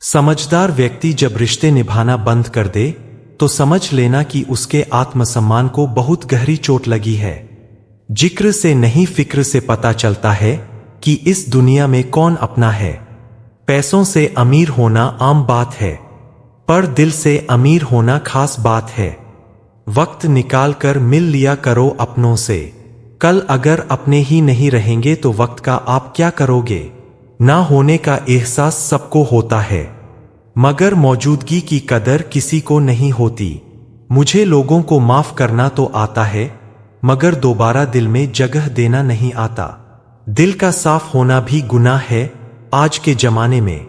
समझदार व्यक्ति जब रिश्ते निभाना बंद कर दे तो समझ लेना कि उसके आत्मसम्मान को बहुत गहरी चोट लगी है। जिक्र से नहीं फिक्र से पता चलता है कि इस दुनिया में कौन अपना है। पैसों से अमीर होना आम बात है, पर दिल से अमीर होना खास बात है। वक्त निकाल कर मिल लिया करो अपनों से, कल अगर अपने ही नहीं रहेंगे तो वक्त का आप क्या करोगे। ना होने का एहसास सबको होता है, मगर मौजूदगी की कदर किसी को नहीं होती। मुझे लोगों को माफ करना तो आता है, मगर दोबारा दिल में जगह देना नहीं आता। दिल का साफ होना भी गुनाह है आज के जमाने में।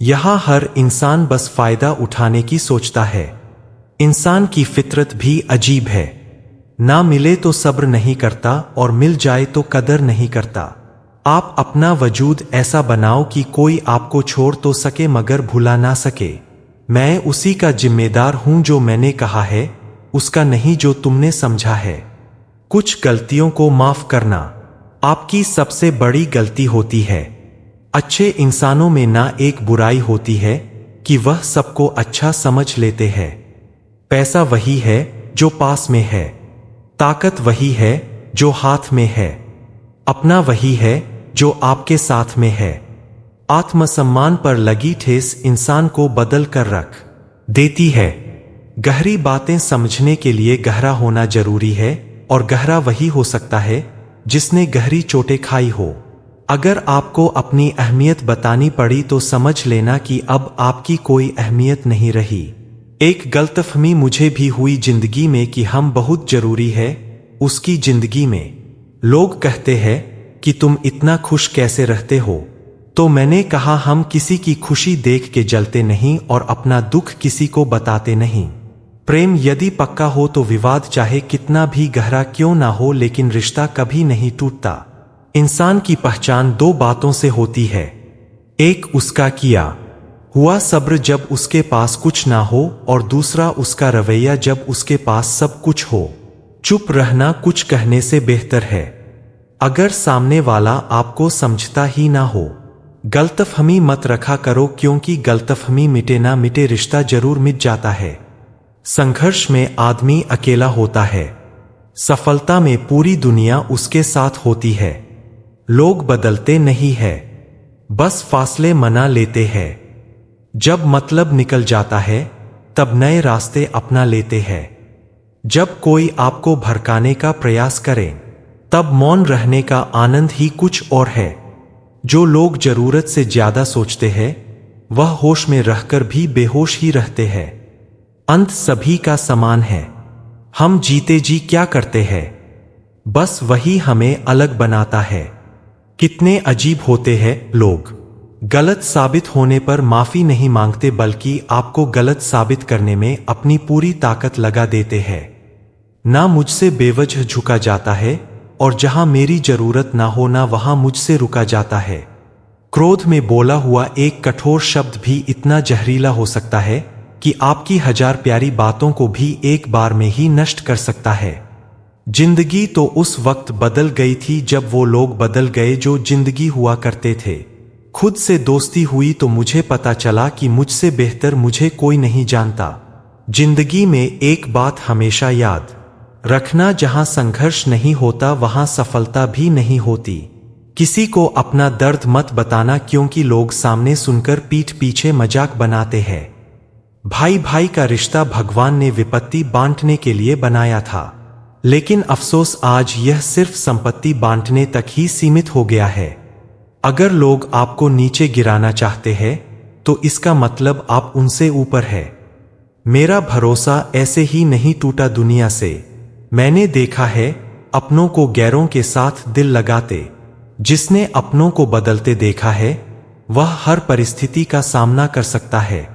यहां हर इंसान बस फायदा उठाने की सोचता है। इंसान की फितरत भी अजीब है, ना मिले तो सब्र नहीं करता और मिल जाए तो कदर नहीं करता। आप अपना वजूद ऐसा बनाओ कि कोई आपको छोड़ तो सके मगर भुला ना सके। मैं उसी का जिम्मेदार हूं जो मैंने कहा है, उसका नहीं जो तुमने समझा है। कुछ गलतियों को माफ करना आपकी सबसे बड़ी गलती होती है। अच्छे इंसानों में ना एक बुराई होती है कि वह सबको अच्छा समझ लेते हैं। पैसा वही है जो पास में है, ताकत वही है जो हाथ में है, अपना वही है जो आपके साथ में है। आत्मसम्मान पर लगी ठेस इंसान को बदल कर रख देती है। गहरी बातें समझने के लिए गहरा होना जरूरी है, और गहरा वही हो सकता है जिसने गहरी चोटें खाई हो। अगर आपको अपनी अहमियत बतानी पड़ी तो समझ लेना कि अब आपकी कोई अहमियत नहीं रही। एक गलतफहमी मुझे भी हुई जिंदगी में कि हम बहुत जरूरी है उसकी जिंदगी में। लोग कहते हैं कि तुम इतना खुश कैसे रहते हो, तो मैंने कहा हम किसी की खुशी देख के जलते नहीं और अपना दुख किसी को बताते नहीं। प्रेम यदि पक्का हो तो विवाद चाहे कितना भी गहरा क्यों ना हो, लेकिन रिश्ता कभी नहीं टूटता। इंसान की पहचान दो बातों से होती है, एक उसका किया हुआ सब्र जब उसके पास कुछ ना हो, और दूसरा उसका रवैया जब उसके पास सब कुछ हो। चुप रहना कुछ कहने से बेहतर है अगर सामने वाला आपको समझता ही ना हो। गलतफहमी मत रखा करो, क्योंकि गलतफहमी मिटे ना मिटे रिश्ता जरूर मिट जाता है। संघर्ष में आदमी अकेला होता है, सफलता में पूरी दुनिया उसके साथ होती है। लोग बदलते नहीं है, बस फासले मना लेते हैं। जब मतलब निकल जाता है तब नए रास्ते अपना लेते हैं। जब कोई आपको भड़काने का प्रयास करे तब मौन रहने का आनंद ही कुछ और है। जो लोग जरूरत से ज्यादा सोचते हैं वह होश में रहकर भी बेहोश ही रहते हैं। अंत सभी का समान है, हम जीते जी क्या करते हैं, बस वही हमें अलग बनाता है। कितने अजीब होते हैं लोग, गलत साबित होने पर माफी नहीं मांगते बल्कि आपको गलत साबित करने में अपनी पूरी ताकत लगा देते हैं। ना मुझसे बेवजह झुका जाता है, और जहां मेरी जरूरत ना हो ना वहां मुझसे रुका जाता है। क्रोध में बोला हुआ एक कठोर शब्द भी इतना जहरीला हो सकता है कि आपकी हजार प्यारी बातों को भी एक बार में ही नष्ट कर सकता है। जिंदगी तो उस वक्त बदल गई थी जब वो लोग बदल गए जो जिंदगी हुआ करते थे। खुद से दोस्ती हुई तो मुझे पता चला कि मुझसे बेहतर मुझे कोई नहीं जानता। जिंदगी में एक बात हमेशा याद रखना, जहां संघर्ष नहीं होता वहां सफलता भी नहीं होती। किसी को अपना दर्द मत बताना, क्योंकि लोग सामने सुनकर पीठ पीछे मजाक बनाते हैं। भाई भाई का रिश्ता भगवान ने विपत्ति बांटने के लिए बनाया था, लेकिन अफसोस आज यह सिर्फ संपत्ति बांटने तक ही सीमित हो गया है। अगर लोग आपको नीचे गिराना चाहते हैं तो इसका मतलब आप उनसे ऊपर है। मेरा भरोसा ऐसे ही नहीं टूटा दुनिया से। मैंने देखा है अपनों को गैरों के साथ दिल लगाते। जिसने अपनों को बदलते देखा है वह हर परिस्थिति का सामना कर सकता है।